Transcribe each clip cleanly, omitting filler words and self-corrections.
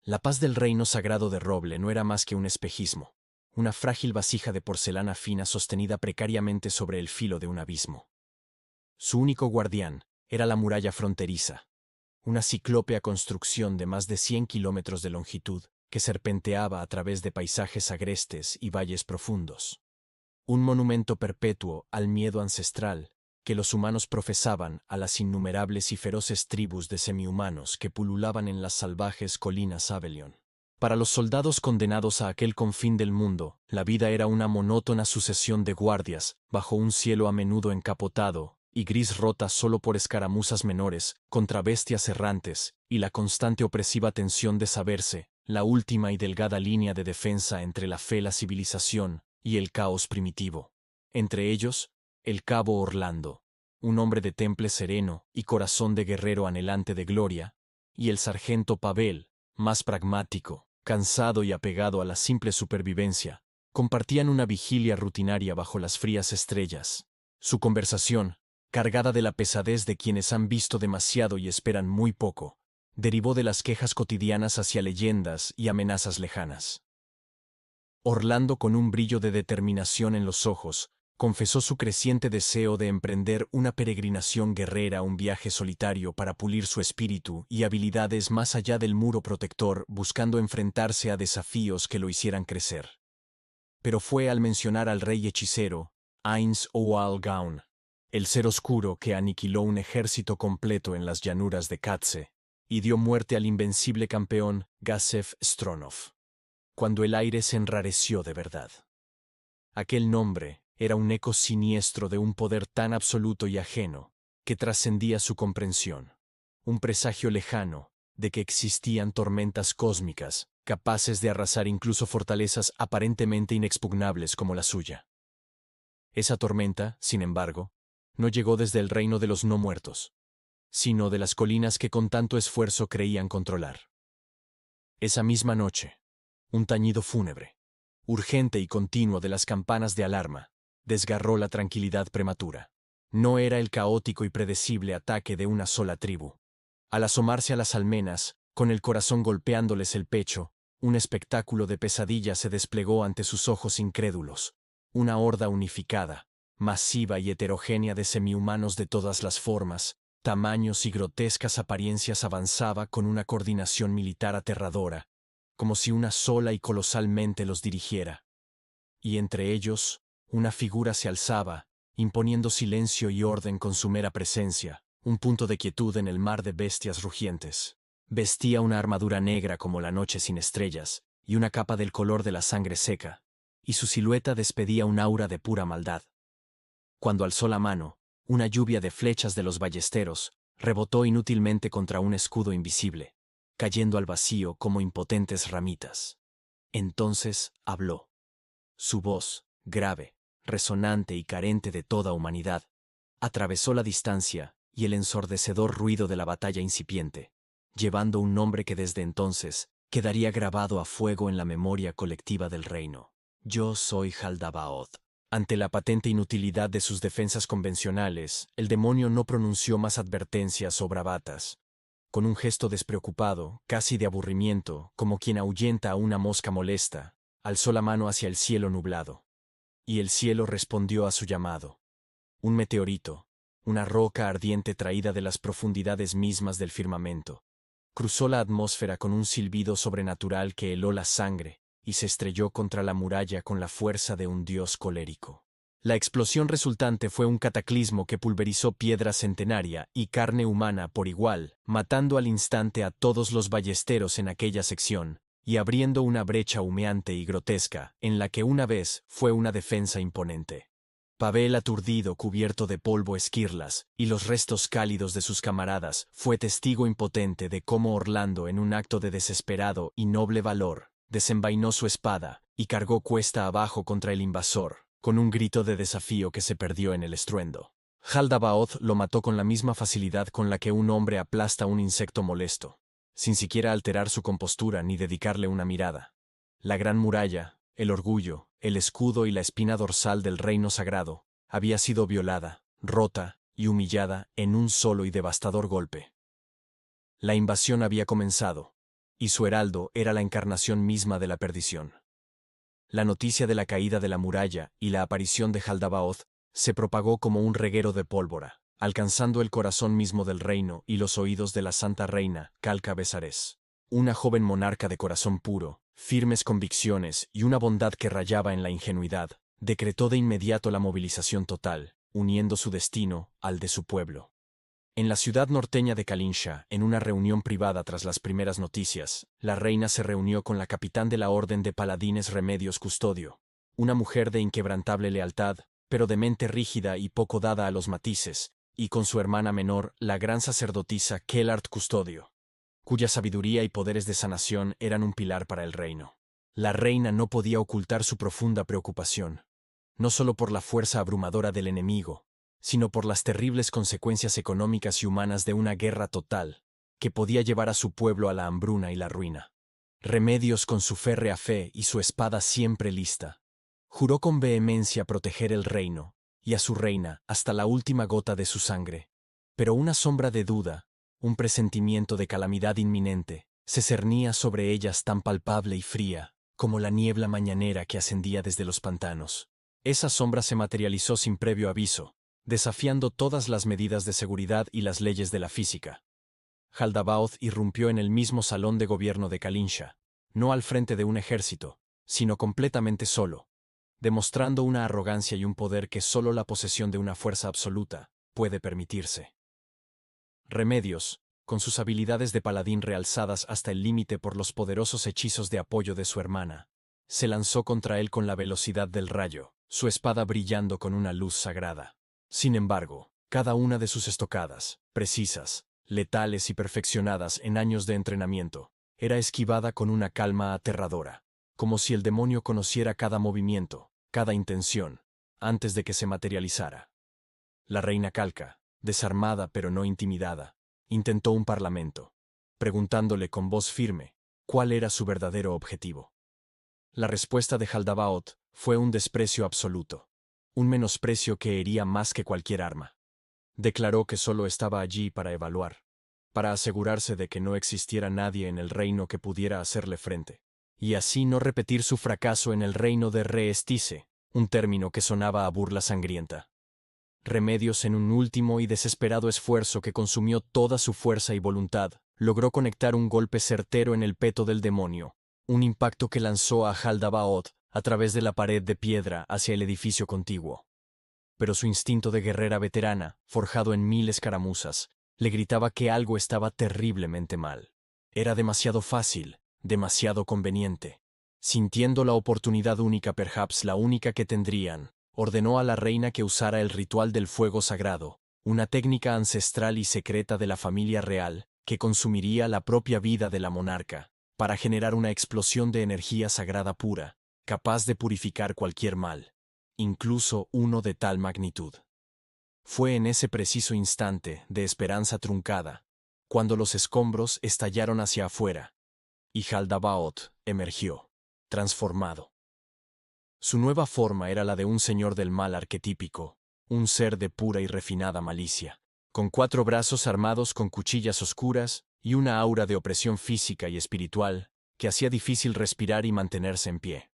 La paz del reino sagrado de roble no era más que un espejismo, una frágil vasija de porcelana fina sostenida precariamente sobre el filo de un abismo. Su único guardián era la muralla fronteriza, una ciclópea construcción de más de 100 kilómetros de longitud que serpenteaba a través de paisajes agrestes y valles profundos. Un monumento perpetuo al miedo ancestral que los humanos profesaban a las innumerables y feroces tribus de semihumanos que pululaban en las salvajes colinas Avelion. Para los soldados condenados a aquel confín del mundo, la vida era una monótona sucesión de guardias, bajo un cielo a menudo encapotado y gris rota solo por escaramuzas menores, contra bestias errantes, y la constante opresiva tensión de saberse, la última y delgada línea de defensa entre la fe, la civilización y el caos primitivo. Entre ellos, el cabo Orlando, un hombre de temple sereno y corazón de guerrero anhelante de gloria, y el sargento Pavel, más pragmático, cansado y apegado a la simple supervivencia, compartían una vigilia rutinaria bajo las frías estrellas. Su conversación, cargada de la pesadez de quienes han visto demasiado y esperan muy poco, derivó de las quejas cotidianas hacia leyendas y amenazas lejanas. Orlando, con un brillo de determinación en los ojos, confesó su creciente deseo de emprender una peregrinación guerrera, un viaje solitario para pulir su espíritu y habilidades más allá del muro protector, buscando enfrentarse a desafíos que lo hicieran crecer. Pero fue al mencionar al rey hechicero, Ainz Oalgaun, el ser oscuro que aniquiló un ejército completo en las llanuras de Katze, y dio muerte al invencible campeón Gasef Stronov, cuando el aire se enrareció de verdad. Aquel nombre era un eco siniestro de un poder tan absoluto y ajeno, que trascendía su comprensión, un presagio lejano de que existían tormentas cósmicas, capaces de arrasar incluso fortalezas aparentemente inexpugnables como la suya. Esa tormenta, sin embargo, no llegó desde el reino de los no muertos, sino de las colinas que con tanto esfuerzo creían controlar. Esa misma noche, un tañido fúnebre, urgente y continuo de las campanas de alarma, desgarró la tranquilidad prematura. No era el caótico y predecible ataque de una sola tribu. Al asomarse a las almenas, con el corazón golpeándoles el pecho, un espectáculo de pesadilla se desplegó ante sus ojos incrédulos. Una horda unificada, masiva y heterogénea de semihumanos de todas las formas, tamaños y grotescas apariencias avanzaba con una coordinación militar aterradora, como si una sola y colosalmente los dirigiera. Y entre ellos, una figura se alzaba, imponiendo silencio y orden con su mera presencia, un punto de quietud en el mar de bestias rugientes. Vestía una armadura negra como la noche sin estrellas, y una capa del color de la sangre seca, y su silueta despedía un aura de pura maldad. Cuando alzó la mano, una lluvia de flechas de los ballesteros rebotó inútilmente contra un escudo invisible, cayendo al vacío como impotentes ramitas. Entonces habló. Su voz, grave, resonante y carente de toda humanidad, atravesó la distancia y el ensordecedor ruido de la batalla incipiente, llevando un nombre que desde entonces quedaría grabado a fuego en la memoria colectiva del reino. Yo soy Jaldabaoth. Ante la patente inutilidad de sus defensas convencionales, el demonio no pronunció más advertencias o bravatas. Con un gesto despreocupado, casi de aburrimiento, como quien ahuyenta a una mosca molesta, alzó la mano hacia el cielo nublado. Y el cielo respondió a su llamado. Un meteorito, una roca ardiente traída de las profundidades mismas del firmamento, cruzó la atmósfera con un silbido sobrenatural que heló la sangre y se estrelló contra la muralla con la fuerza de un dios colérico. La explosión resultante fue un cataclismo que pulverizó piedra centenaria y carne humana por igual, matando al instante a todos los ballesteros en aquella sección, y abriendo una brecha humeante y grotesca, en la que una vez fue una defensa imponente. Pavel, aturdido, cubierto de polvo esquirlas, y los restos cálidos de sus camaradas, fue testigo impotente de cómo Orlando, en un acto de desesperado y noble valor, desenvainó su espada y cargó cuesta abajo contra el invasor, con un grito de desafío que se perdió en el estruendo. Jaldabaoth lo mató con la misma facilidad con la que un hombre aplasta un insecto molesto, sin siquiera alterar su compostura ni dedicarle una mirada. La gran muralla, el orgullo, el escudo y la espina dorsal del reino sagrado, había sido violada, rota y humillada en un solo y devastador golpe. La invasión había comenzado, y su heraldo era la encarnación misma de la perdición. La noticia de la caída de la muralla y la aparición de Jaldabaoth se propagó como un reguero de pólvora, alcanzando el corazón mismo del reino y los oídos de la santa reina, Calca Besares. Una joven monarca de corazón puro, firmes convicciones y una bondad que rayaba en la ingenuidad, decretó de inmediato la movilización total, uniendo su destino al de su pueblo. En la ciudad norteña de Kalinsha, en una reunión privada tras las primeras noticias, la reina se reunió con la capitán de la Orden de Paladines Remedios Custodio, una mujer de inquebrantable lealtad, pero de mente rígida y poco dada a los matices, y con su hermana menor, la gran sacerdotisa Kellart Custodio, cuya sabiduría y poderes de sanación eran un pilar para el reino. La reina no podía ocultar su profunda preocupación, no solo por la fuerza abrumadora del enemigo, sino por las terribles consecuencias económicas y humanas de una guerra total, que podía llevar a su pueblo a la hambruna y la ruina. Remedios, con su férrea fe y su espada siempre lista, juró con vehemencia proteger el reino, y a su reina hasta la última gota de su sangre. Pero una sombra de duda, un presentimiento de calamidad inminente, se cernía sobre ellas tan palpable y fría, como la niebla mañanera que ascendía desde los pantanos. Esa sombra se materializó sin previo aviso, desafiando todas las medidas de seguridad y las leyes de la física. Jaldabaoth irrumpió en el mismo salón de gobierno de Kalinsha, no al frente de un ejército, sino completamente solo, demostrando una arrogancia y un poder que solo la posesión de una fuerza absoluta puede permitirse. Remedios, con sus habilidades de paladín realzadas hasta el límite por los poderosos hechizos de apoyo de su hermana, se lanzó contra él con la velocidad del rayo, su espada brillando con una luz sagrada. Sin embargo, cada una de sus estocadas, precisas, letales y perfeccionadas en años de entrenamiento, era esquivada con una calma aterradora, como si el demonio conociera cada movimiento, cada intención, antes de que se materializara. La reina Calca, desarmada pero no intimidada, intentó un parlamento, preguntándole con voz firme cuál era su verdadero objetivo. La respuesta de Jaldabaoth fue un desprecio absoluto, un menosprecio que hería más que cualquier arma. Declaró que solo estaba allí para evaluar, para asegurarse de que no existiera nadie en el reino que pudiera hacerle frente, y así no repetir su fracaso en el reino de Re-Estice, un término que sonaba a burla sangrienta. Remedios, en un último y desesperado esfuerzo que consumió toda su fuerza y voluntad, logró conectar un golpe certero en el peto del demonio, un impacto que lanzó a Jaldabaoth a través de la pared de piedra hacia el edificio contiguo. Pero su instinto de guerrera veterana, forjado en 1000 escaramuzas, le gritaba que algo estaba terriblemente mal. Era demasiado fácil, demasiado conveniente. Sintiendo la oportunidad única, perhaps la única que tendrían, ordenó a la reina que usara el ritual del fuego sagrado, una técnica ancestral y secreta de la familia real, que consumiría la propia vida de la monarca, para generar una explosión de energía sagrada pura, capaz de purificar cualquier mal, incluso uno de tal magnitud. Fue en ese preciso instante de esperanza truncada, cuando los escombros estallaron hacia afuera, y Jaldabaoth emergió, transformado. Su nueva forma era la de un señor del mal arquetípico, un ser de pura y refinada malicia, con 4 brazos armados con cuchillas oscuras y una aura de opresión física y espiritual que hacía difícil respirar y mantenerse en pie.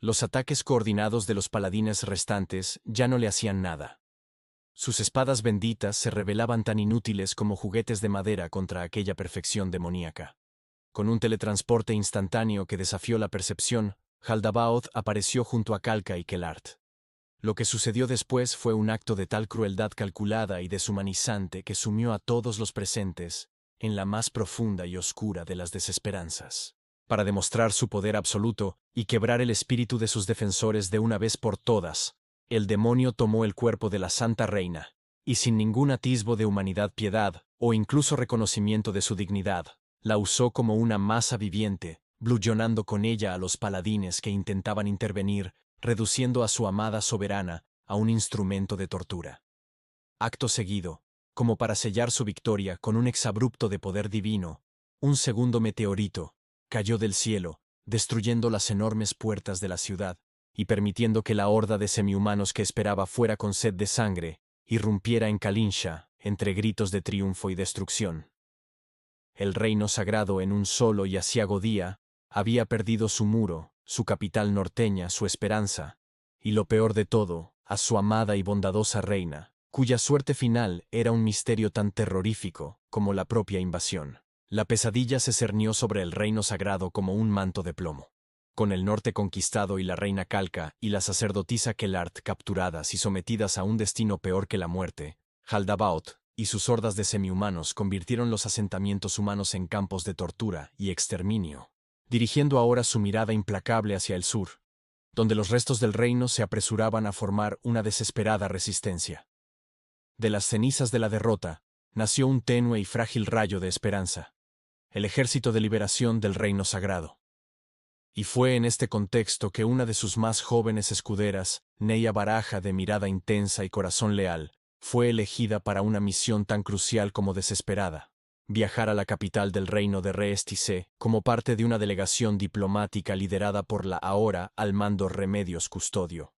Los ataques coordinados de los paladines restantes ya no le hacían nada. Sus espadas benditas se revelaban tan inútiles como juguetes de madera contra aquella perfección demoníaca. Con un teletransporte instantáneo que desafió la percepción, Jaldabaoth apareció junto a Calca y Kellart. Lo que sucedió después fue un acto de tal crueldad calculada y deshumanizante que sumió a todos los presentes en la más profunda y oscura de las desesperanzas. Para demostrar su poder absoluto y quebrar el espíritu de sus defensores de una vez por todas, el demonio tomó el cuerpo de la Santa Reina, y sin ningún atisbo de humanidad, piedad, o incluso reconocimiento de su dignidad, la usó como una masa viviente, blullonando con ella a los paladines que intentaban intervenir, reduciendo a su amada soberana a un instrumento de tortura. Acto seguido, como para sellar su victoria con un exabrupto de poder divino, un segundo meteorito cayó del cielo, destruyendo las enormes puertas de la ciudad, y permitiendo que la horda de semihumanos que esperaba fuera con sed de sangre, irrumpiera en Kalinsha entre gritos de triunfo y destrucción. el reino sagrado en un solo y aciago día, había perdido su muro, su capital norteña, su esperanza, y lo peor de todo, a su amada y bondadosa reina, cuya suerte final era un misterio tan terrorífico como la propia invasión. La pesadilla se cernió sobre el reino sagrado como un manto de plomo. Con el norte conquistado y la reina Calca y la sacerdotisa Kelart capturadas y sometidas a un destino peor que la muerte, Haldabaoth y sus hordas de semihumanos convirtieron los asentamientos humanos en campos de tortura y exterminio, dirigiendo ahora su mirada implacable hacia el sur, donde los restos del reino se apresuraban a formar una desesperada resistencia. De las cenizas de la derrota, nació un tenue y frágil rayo de esperanza, el ejército de liberación del reino sagrado. Y fue en este contexto que una de sus más jóvenes escuderas, Neya Baraja de mirada intensa y corazón leal, fue elegida para una misión tan crucial como desesperada: viajar a la capital del reino de Reestisé como parte de una delegación diplomática liderada por la ahora al mando Remedios Custodio.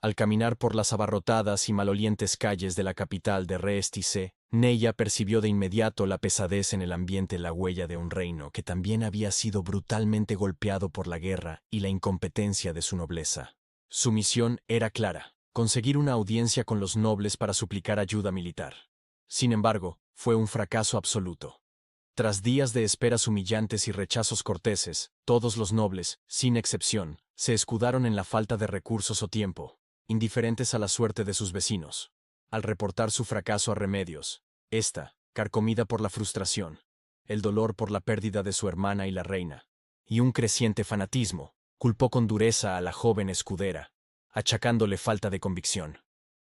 Al caminar por las abarrotadas y malolientes calles de la capital de Reestisé, Neya percibió de inmediato la pesadez en el ambiente, la huella de un reino que también había sido brutalmente golpeado por la guerra y la incompetencia de su nobleza. Su misión era clara: conseguir una audiencia con los nobles para suplicar ayuda militar. Sin embargo, fue un fracaso absoluto. Tras días de esperas humillantes y rechazos corteses, todos los nobles, sin excepción, se escudaron en la falta de recursos o tiempo, indiferentes a la suerte de sus vecinos. Al reportar su fracaso a Remedios, ésta, carcomida por la frustración, el dolor por la pérdida de su hermana y la reina, y un creciente fanatismo, culpó con dureza a la joven escudera, achacándole falta de convicción.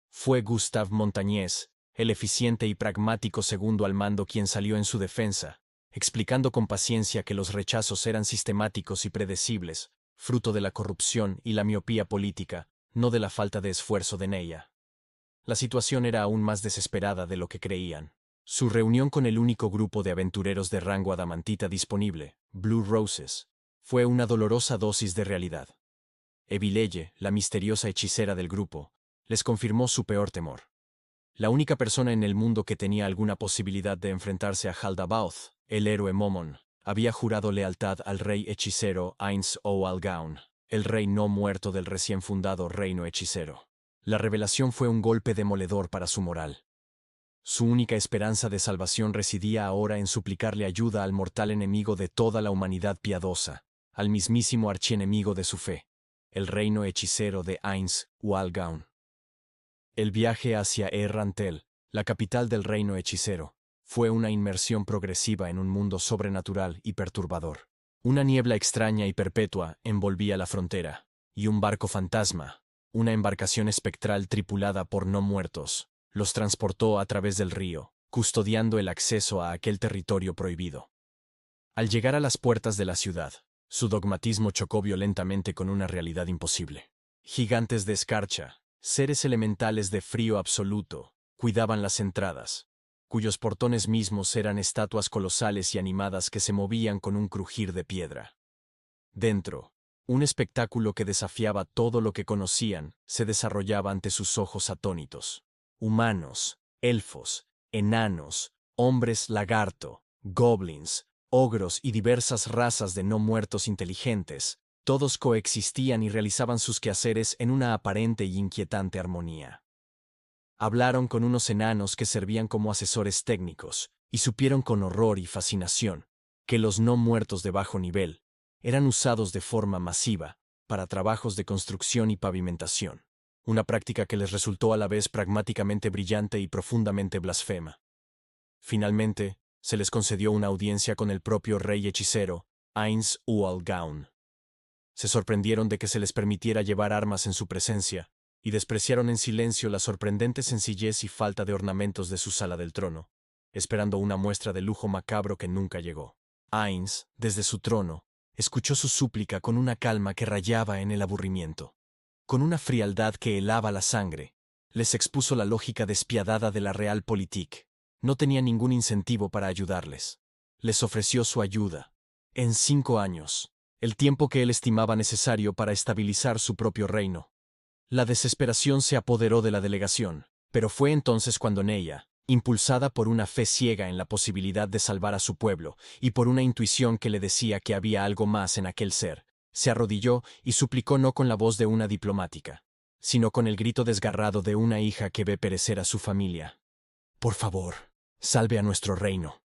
Fue Gustave Montañés, el eficiente y pragmático segundo al mando, quien salió en su defensa, explicando con paciencia que los rechazos eran sistemáticos y predecibles, fruto de la corrupción y la miopía política, no de la falta de esfuerzo de Neya. La situación era aún más desesperada de lo que creían. Su reunión con el único grupo de aventureros de rango adamantita disponible, Blue Roses, fue una dolorosa dosis de realidad. Evileye, la misteriosa hechicera del grupo, les confirmó su peor temor. La única persona en el mundo que tenía alguna posibilidad de enfrentarse a Haldabaoth, el héroe Momon, había jurado lealtad al rey hechicero Ainz O'Algaun, el rey no muerto del recién fundado reino hechicero. La revelación fue un golpe demoledor para su moral. Su única esperanza de salvación residía ahora en suplicarle ayuda al mortal enemigo de toda la humanidad piadosa, al mismísimo archienemigo de su fe, el reino hechicero de Ainz O'Algaun. El viaje hacia Errantel, la capital del reino hechicero, fue una inmersión progresiva en un mundo sobrenatural y perturbador. Una niebla extraña y perpetua envolvía la frontera, y un barco fantasma, una embarcación espectral tripulada por no muertos, los transportó a través del río, custodiando el acceso a aquel territorio prohibido. Al llegar a las puertas de la ciudad, su dogmatismo chocó violentamente con una realidad imposible. Gigantes de escarcha, seres elementales de frío absoluto, cuidaban las entradas, cuyos portones mismos eran estatuas colosales y animadas que se movían con un crujir de piedra. Dentro, un espectáculo que desafiaba todo lo que conocían se desarrollaba ante sus ojos atónitos. Humanos, elfos, enanos, hombres lagarto, goblins, ogros y diversas razas de no muertos inteligentes, todos coexistían y realizaban sus quehaceres en una aparente y inquietante armonía. Hablaron con unos enanos que servían como asesores técnicos, y supieron con horror y fascinación que los no muertos de bajo nivel eran usados de forma masiva para trabajos de construcción y pavimentación, una práctica que les resultó a la vez pragmáticamente brillante y profundamente blasfema. Finalmente, se les concedió una audiencia con el propio rey hechicero, Ainz O'Algaun. Se sorprendieron de que se les permitiera llevar armas en su presencia, y despreciaron en silencio la sorprendente sencillez y falta de ornamentos de su sala del trono, esperando una muestra de lujo macabro que nunca llegó. Ainz, desde su trono, escuchó su súplica con una calma que rayaba en el aburrimiento. Con una frialdad que helaba la sangre, les expuso la lógica despiadada de la Realpolitik. No tenía ningún incentivo para ayudarles. Les ofreció su ayuda. En 5 años, el tiempo que él estimaba necesario para estabilizar su propio reino. La desesperación se apoderó de la delegación, pero fue entonces cuando Neya, Impulsada por una fe ciega en la posibilidad de salvar a su pueblo y por una intuición que le decía que había algo más en aquel ser, se arrodilló y suplicó no con la voz de una diplomática, sino con el grito desgarrado de una hija que ve perecer a su familia. «Por favor, salve a nuestro reino».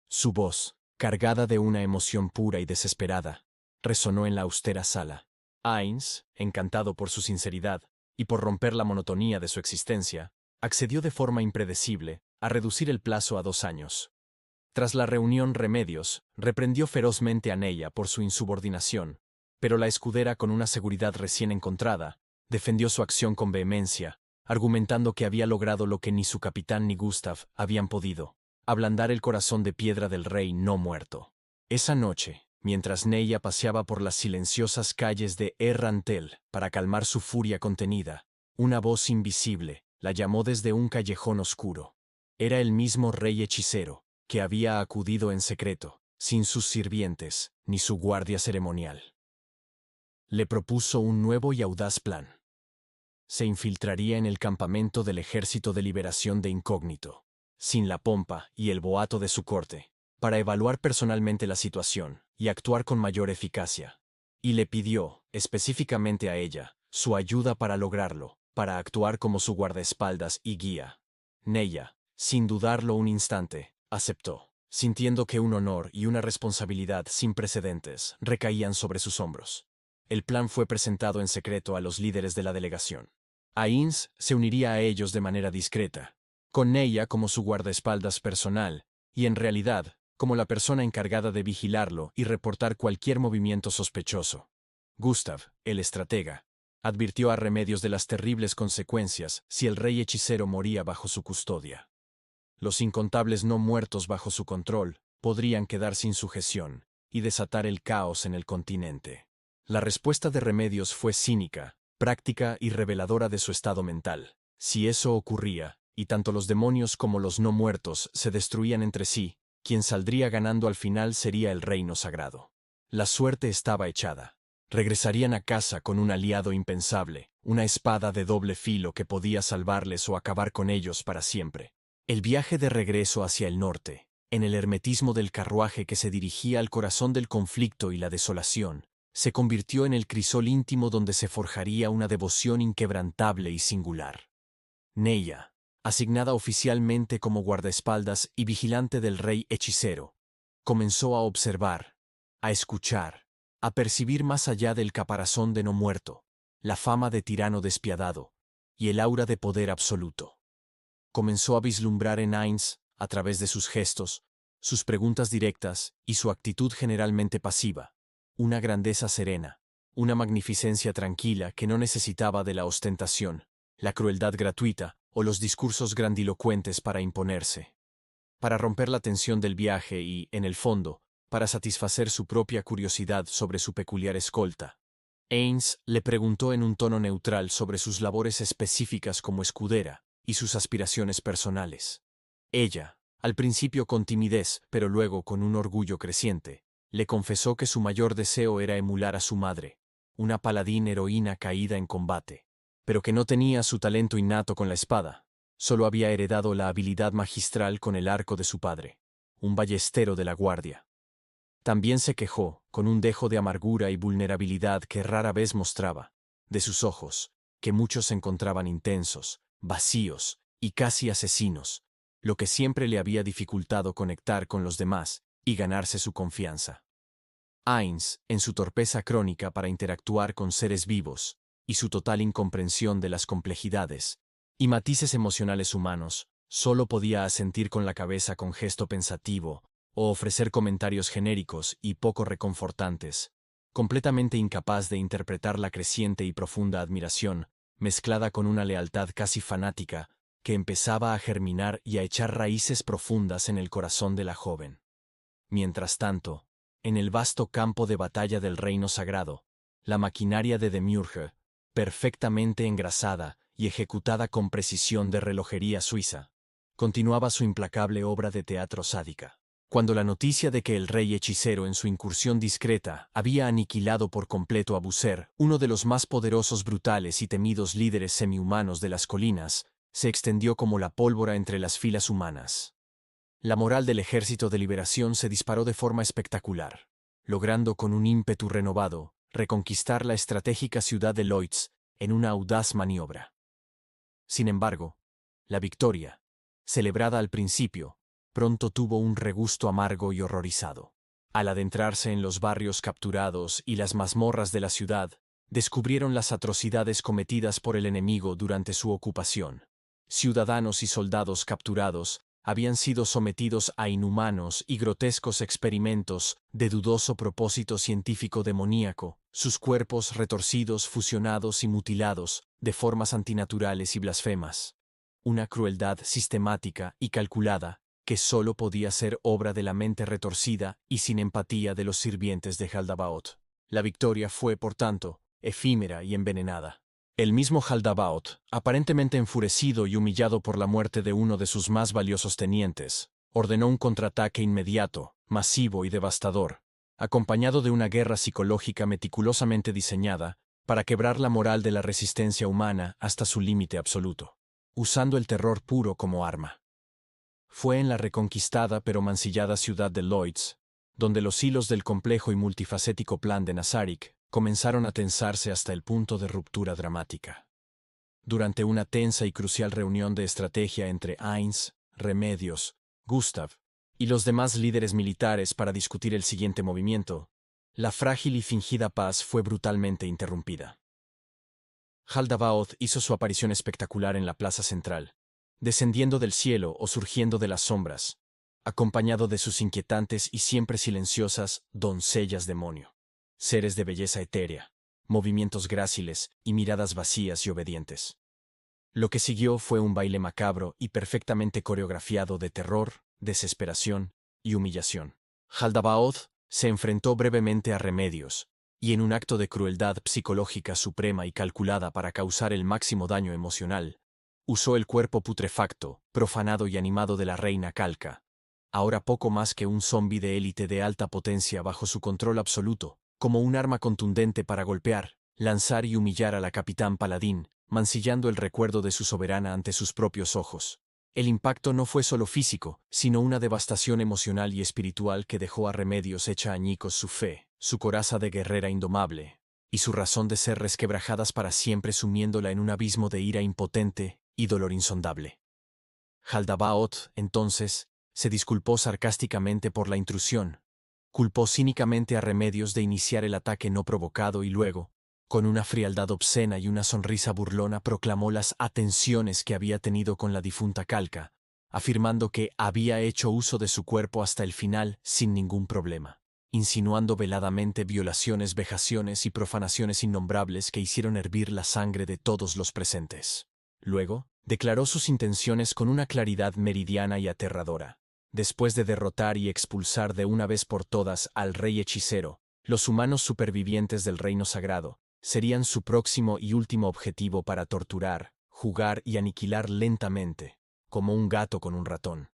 Su voz, cargada de una emoción pura y desesperada, resonó en la austera sala. Ainz, encantado por su sinceridad y por romper la monotonía de su existencia, accedió de forma impredecible a reducir el plazo a 2 años. Tras la reunión Remedios reprendió ferozmente a Neya por su insubordinación, pero la escudera, con una seguridad recién encontrada, defendió su acción con vehemencia, argumentando que había logrado lo que ni su capitán ni Gustav habían podido: ablandar el corazón de piedra del rey no muerto. Esa noche, mientras Neya paseaba por las silenciosas calles de Errantel para calmar su furia contenida, una voz invisible la llamó desde un callejón oscuro. Era el mismo rey hechicero, que había acudido en secreto, sin sus sirvientes ni su guardia ceremonial. Le propuso un nuevo y audaz plan. Se infiltraría en el campamento del Ejército de Liberación de Incógnito, sin la pompa y el boato de su corte, para evaluar personalmente la situación y actuar con mayor eficacia. Y le pidió, específicamente a ella, su ayuda para lograrlo, para actuar como su guardaespaldas y guía. Neya, sin dudarlo un instante, aceptó, sintiendo que un honor y una responsabilidad sin precedentes recaían sobre sus hombros. El plan fue presentado en secreto a los líderes de la delegación. Ainz se uniría a ellos de manera discreta, con Neya como su guardaespaldas personal, y en realidad, como la persona encargada de vigilarlo y reportar cualquier movimiento sospechoso. Gustav, el estratega, advirtió a Remedios de las terribles consecuencias si el rey hechicero moría bajo su custodia. Los incontables no muertos bajo su control podrían quedar sin sujeción y desatar el caos en el continente. La respuesta de Remedios fue cínica, práctica y reveladora de su estado mental. Si eso ocurría, y tanto los demonios como los no muertos se destruían entre sí, quien saldría ganando al final sería el reino sagrado. La suerte estaba echada. Regresarían a casa con un aliado impensable, una espada de doble filo que podía salvarles o acabar con ellos para siempre. El viaje de regreso hacia el norte, en el hermetismo del carruaje que se dirigía al corazón del conflicto y la desolación, se convirtió en el crisol íntimo donde se forjaría una devoción inquebrantable y singular. Neya, asignada oficialmente como guardaespaldas y vigilante del rey hechicero, comenzó a observar, a escuchar, a percibir más allá del caparazón de no muerto, la fama de tirano despiadado y el aura de poder absoluto. Comenzó a vislumbrar en Ainz, a través de sus gestos, sus preguntas directas y su actitud generalmente pasiva, una grandeza serena, una magnificencia tranquila que no necesitaba de la ostentación, la crueldad gratuita o los discursos grandilocuentes para imponerse. Para romper la tensión del viaje y, en el fondo, para satisfacer su propia curiosidad sobre su peculiar escolta, Ainz le preguntó en un tono neutral sobre sus labores específicas como escudera y sus aspiraciones personales. Ella, al principio con timidez, pero luego con un orgullo creciente, le confesó que su mayor deseo era emular a su madre, una paladín heroína caída en combate, pero que no tenía su talento innato con la espada, solo había heredado la habilidad magistral con el arco de su padre, un ballestero de la guardia. También se quejó, con un dejo de amargura y vulnerabilidad que rara vez mostraba, de sus ojos, que muchos encontraban intensos, vacíos y casi asesinos, lo que siempre le había dificultado conectar con los demás y ganarse su confianza. Ainz, en su torpeza crónica para interactuar con seres vivos, y su total incomprensión de las complejidades y matices emocionales humanos, solo podía asentir con la cabeza con gesto pensativo o ofrecer comentarios genéricos y poco reconfortantes, completamente incapaz de interpretar la creciente y profunda admiración, mezclada con una lealtad casi fanática, que empezaba a germinar y a echar raíces profundas en el corazón de la joven. Mientras tanto, en el vasto campo de batalla del reino sagrado, la maquinaria de Demiurge, perfectamente engrasada y ejecutada con precisión de relojería suiza, continuaba su implacable obra de teatro sádica. Cuando la noticia de que el rey hechicero en su incursión discreta había aniquilado por completo a Bucer, uno de los más poderosos, brutales y temidos líderes semihumanos de las colinas, se extendió como la pólvora entre las filas humanas. La moral del Ejército de Liberación se disparó de forma espectacular, logrando con un ímpetu renovado reconquistar la estratégica ciudad de Lodz en una audaz maniobra. Sin embargo, la victoria, celebrada al principio, pronto tuvo un regusto amargo y horrorizado. Al adentrarse en los barrios capturados y las mazmorras de la ciudad, descubrieron las atrocidades cometidas por el enemigo durante su ocupación. Ciudadanos y soldados capturados habían sido sometidos a inhumanos y grotescos experimentos de dudoso propósito científico demoníaco, sus cuerpos retorcidos, fusionados y mutilados de formas antinaturales y blasfemas. Una crueldad sistemática y calculada que solo podía ser obra de la mente retorcida y sin empatía de los sirvientes de Jaldabaoth. La victoria fue, por tanto, efímera y envenenada. El mismo Jaldabaoth, aparentemente enfurecido y humillado por la muerte de uno de sus más valiosos tenientes, ordenó un contraataque inmediato, masivo y devastador, acompañado de una guerra psicológica meticulosamente diseñada para quebrar la moral de la resistencia humana hasta su límite absoluto, usando el terror puro como arma. Fue en la reconquistada pero mancillada ciudad de Lodz, donde los hilos del complejo y multifacético plan de Nazarik comenzaron a tensarse hasta el punto de ruptura dramática. Durante una tensa y crucial reunión de estrategia entre Heinz, Remedios, Gustav y los demás líderes militares para discutir el siguiente movimiento, la frágil y fingida paz fue brutalmente interrumpida. Jaldabaoth hizo su aparición espectacular en la plaza central, descendiendo del cielo o surgiendo de las sombras, acompañado de sus inquietantes y siempre silenciosas doncellas demonio. Seres de belleza etérea, movimientos gráciles y miradas vacías y obedientes. Lo que siguió fue un baile macabro y perfectamente coreografiado de terror, desesperación y humillación. Jaldabaoth se enfrentó brevemente a Remedios, y en un acto de crueldad psicológica suprema y calculada para causar el máximo daño emocional, usó el cuerpo putrefacto, profanado y animado de la reina Calca, ahora poco más que un zombi de élite de alta potencia bajo su control absoluto, como un arma contundente para golpear, lanzar y humillar a la capitán Paladín, mancillando el recuerdo de su soberana ante sus propios ojos. El impacto no fue solo físico, sino una devastación emocional y espiritual que dejó a Remedios hecha añicos su fe, su coraza de guerrera indomable, y su razón de ser resquebrajadas para siempre, sumiéndola en un abismo de ira impotente y dolor insondable. Jaldabaoth, entonces, se disculpó sarcásticamente por la intrusión, culpó cínicamente a Remedios de iniciar el ataque no provocado y luego, con una frialdad obscena y una sonrisa burlona, proclamó las atenciones que había tenido con la difunta Calca, afirmando que había hecho uso de su cuerpo hasta el final sin ningún problema, insinuando veladamente violaciones, vejaciones y profanaciones innombrables que hicieron hervir la sangre de todos los presentes. Luego, declaró sus intenciones con una claridad meridiana y aterradora. Después de derrotar y expulsar de una vez por todas al rey hechicero, los humanos supervivientes del reino sagrado serían su próximo y último objetivo para torturar, jugar y aniquilar lentamente, como un gato con un ratón.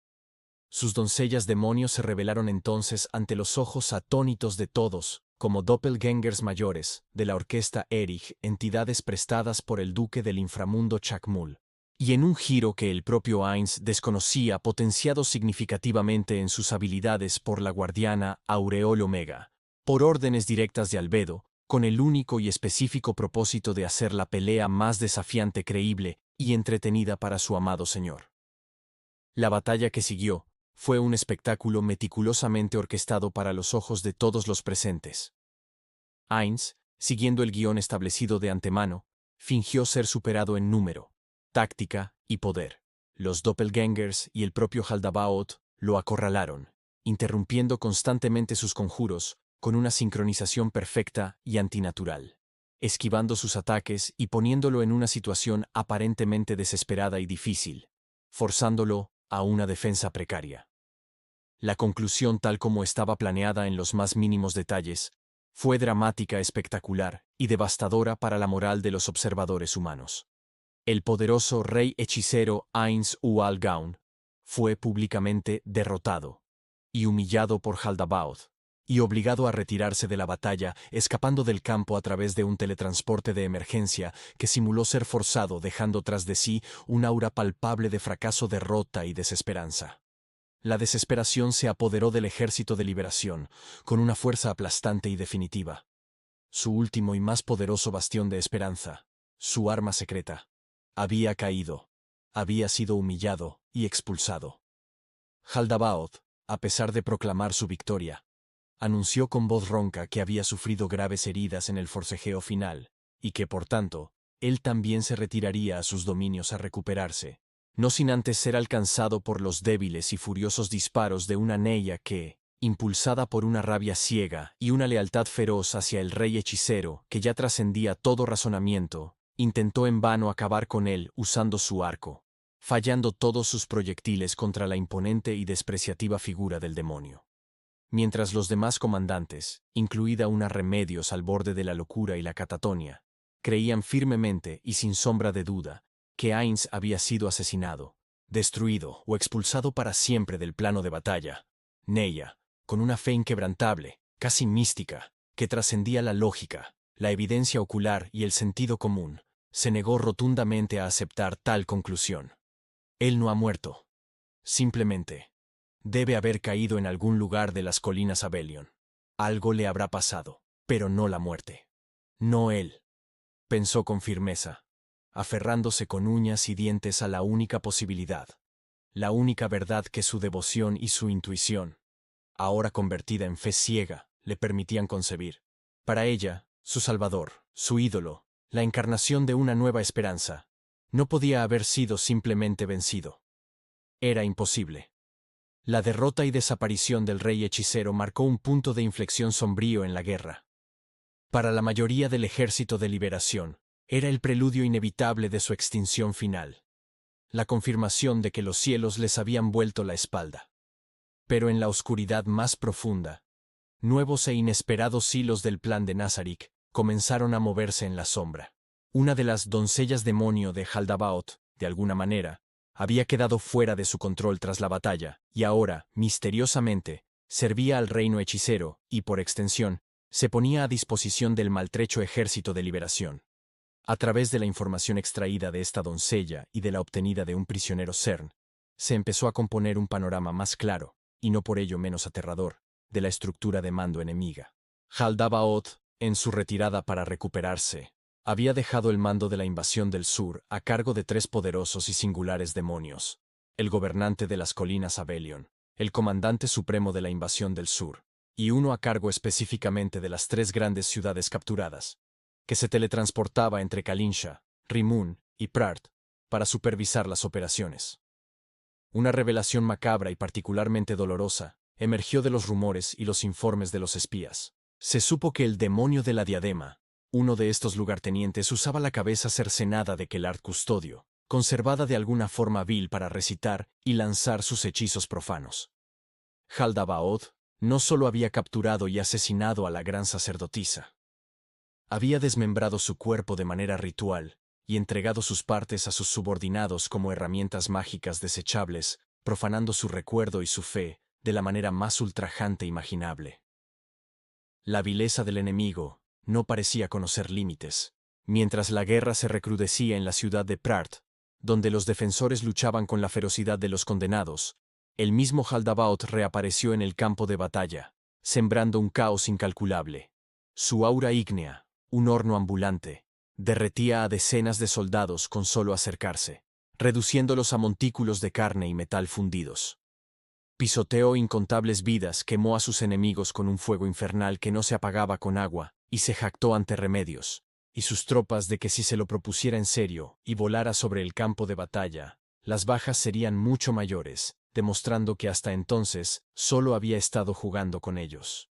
Sus doncellas demonios se revelaron entonces ante los ojos atónitos de todos, como doppelgängers mayores de la orquesta Erich, entidades prestadas por el duque del inframundo Chakmul. Y en un giro que el propio Heinz desconocía, potenciado significativamente en sus habilidades por la guardiana Aureole Omega, por órdenes directas de Albedo, con el único y específico propósito de hacer la pelea más desafiante, creíble y entretenida para su amado señor. La batalla que siguió fue un espectáculo meticulosamente orquestado para los ojos de todos los presentes. Heinz, siguiendo el guión establecido de antemano, fingió ser superado en número, táctica y poder. Los doppelgängers y el propio Jaldabaoth lo acorralaron, interrumpiendo constantemente sus conjuros con una sincronización perfecta y antinatural, esquivando sus ataques y poniéndolo en una situación aparentemente desesperada y difícil, forzándolo a una defensa precaria. La conclusión, tal como estaba planeada en los más mínimos detalles, fue dramática, espectacular y devastadora para la moral de los observadores humanos. El poderoso rey hechicero Heinz Ualgaun fue públicamente derrotado y humillado por Jaldabaoth, y obligado a retirarse de la batalla, escapando del campo a través de un teletransporte de emergencia que simuló ser forzado, dejando tras de sí un aura palpable de fracaso, derrota y desesperanza. La desesperación se apoderó del Ejército de Liberación, con una fuerza aplastante y definitiva. Su último y más poderoso bastión de esperanza, su arma secreta, había caído, había sido humillado y expulsado. Jaldabaoth, a pesar de proclamar su victoria, anunció con voz ronca que había sufrido graves heridas en el forcejeo final, y que, por tanto, él también se retiraría a sus dominios a recuperarse, no sin antes ser alcanzado por los débiles y furiosos disparos de una Neya que, impulsada por una rabia ciega y una lealtad feroz hacia el rey hechicero que ya trascendía todo razonamiento, intentó en vano acabar con él usando su arco, fallando todos sus proyectiles contra la imponente y despreciativa figura del demonio. Mientras los demás comandantes, incluida una Remedios al borde de la locura y la catatonia, creían firmemente y sin sombra de duda que Ainz había sido asesinado, destruido o expulsado para siempre del plano de batalla, Neya, con una fe inquebrantable, casi mística, que trascendía la lógica, la evidencia ocular y el sentido común, se negó rotundamente a aceptar tal conclusión. Él no ha muerto. Simplemente debe haber caído en algún lugar de las colinas Abelion. Algo le habrá pasado, pero no la muerte. No él, pensó con firmeza, aferrándose con uñas y dientes a la única posibilidad, la única verdad que su devoción y su intuición, ahora convertida en fe ciega, le permitían concebir. Para ella, su salvador, su ídolo, la encarnación de una nueva esperanza, no podía haber sido simplemente vencido. Era imposible. La derrota y desaparición del rey hechicero marcó un punto de inflexión sombrío en la guerra. Para la mayoría del Ejército de Liberación, era el preludio inevitable de su extinción final, la confirmación de que los cielos les habían vuelto la espalda. Pero en la oscuridad más profunda, nuevos e inesperados hilos del plan de Nazarick comenzaron a moverse en la sombra. Una de las doncellas demonio de Jaldabaoth, de alguna manera, había quedado fuera de su control tras la batalla, y ahora, misteriosamente, servía al reino hechicero y, por extensión, se ponía a disposición del maltrecho Ejército de Liberación. A través de la información extraída de esta doncella y de la obtenida de un prisionero CERN, se empezó a componer un panorama más claro, y no por ello menos aterrador, de la estructura de mando enemiga. Jaldabaoth, en su retirada para recuperarse, había dejado el mando de la invasión del sur a cargo de 3 poderosos y singulares demonios: el gobernante de las colinas Abelion, el comandante supremo de la invasión del sur, y uno a cargo específicamente de las 3 grandes ciudades capturadas, que se teletransportaba entre Kalinsha, Rimun y Prart para supervisar las operaciones. Una revelación macabra y particularmente dolorosa emergió de los rumores y los informes de los espías. Se supo que el demonio de la diadema, uno de estos lugartenientes, usaba la cabeza cercenada de Kelard Custodio, conservada de alguna forma vil para recitar y lanzar sus hechizos profanos. Jaldabaoth no solo había capturado y asesinado a la gran sacerdotisa, había desmembrado su cuerpo de manera ritual y entregado sus partes a sus subordinados como herramientas mágicas desechables, profanando su recuerdo y su fe de la manera más ultrajante imaginable. La vileza del enemigo no parecía conocer límites. Mientras la guerra se recrudecía en la ciudad de Prart, donde los defensores luchaban con la ferocidad de los condenados, el mismo Jaldabaoth reapareció en el campo de batalla, sembrando un caos incalculable. Su aura ígnea, un horno ambulante, derretía a decenas de soldados con solo acercarse, reduciéndolos a montículos de carne y metal fundidos. Pisoteó incontables vidas, quemó a sus enemigos con un fuego infernal que no se apagaba con agua, y se jactó ante Remedios y sus tropas de que si se lo propusiera en serio y volara sobre el campo de batalla, las bajas serían mucho mayores, demostrando que hasta entonces solo había estado jugando con ellos.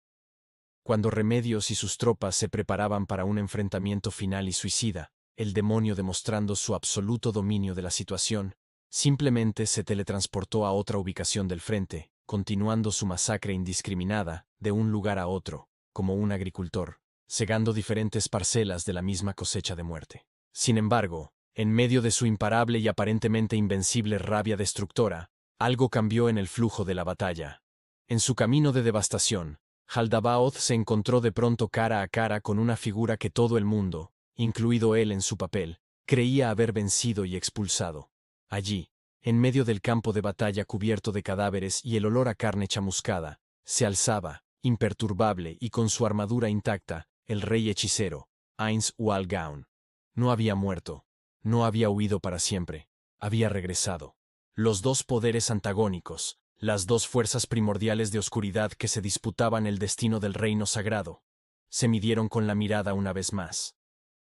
Cuando Remedios y sus tropas se preparaban para un enfrentamiento final y suicida, el demonio, demostrando su absoluto dominio de la situación, simplemente se teletransportó a otra ubicación del frente, continuando su masacre indiscriminada de un lugar a otro, como un agricultor, segando diferentes parcelas de la misma cosecha de muerte. Sin embargo, en medio de su imparable y aparentemente invencible rabia destructora, algo cambió en el flujo de la batalla. En su camino de devastación, Haldabaoth se encontró de pronto cara a cara con una figura que todo el mundo, incluido él en su papel, creía haber vencido y expulsado. Allí, en medio del campo de batalla cubierto de cadáveres y el olor a carne chamuscada, se alzaba, imperturbable y con su armadura intacta, el rey hechicero, Ainz Ual-Gaun. No había muerto, no había huido para siempre, había regresado. Los dos poderes antagónicos, las dos fuerzas primordiales de oscuridad que se disputaban el destino del reino sagrado, se midieron con la mirada una vez más.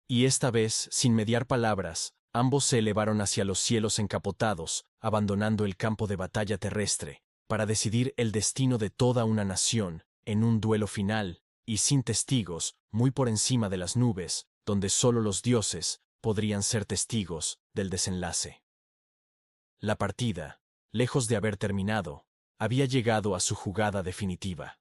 Y esta vez, sin mediar palabras, ambos se elevaron hacia los cielos encapotados, abandonando el campo de batalla terrestre, para decidir el destino de toda una nación, en un duelo final, y sin testigos, muy por encima de las nubes, donde solo los dioses podrían ser testigos del desenlace. La partida, lejos de haber terminado, había llegado a su jugada definitiva.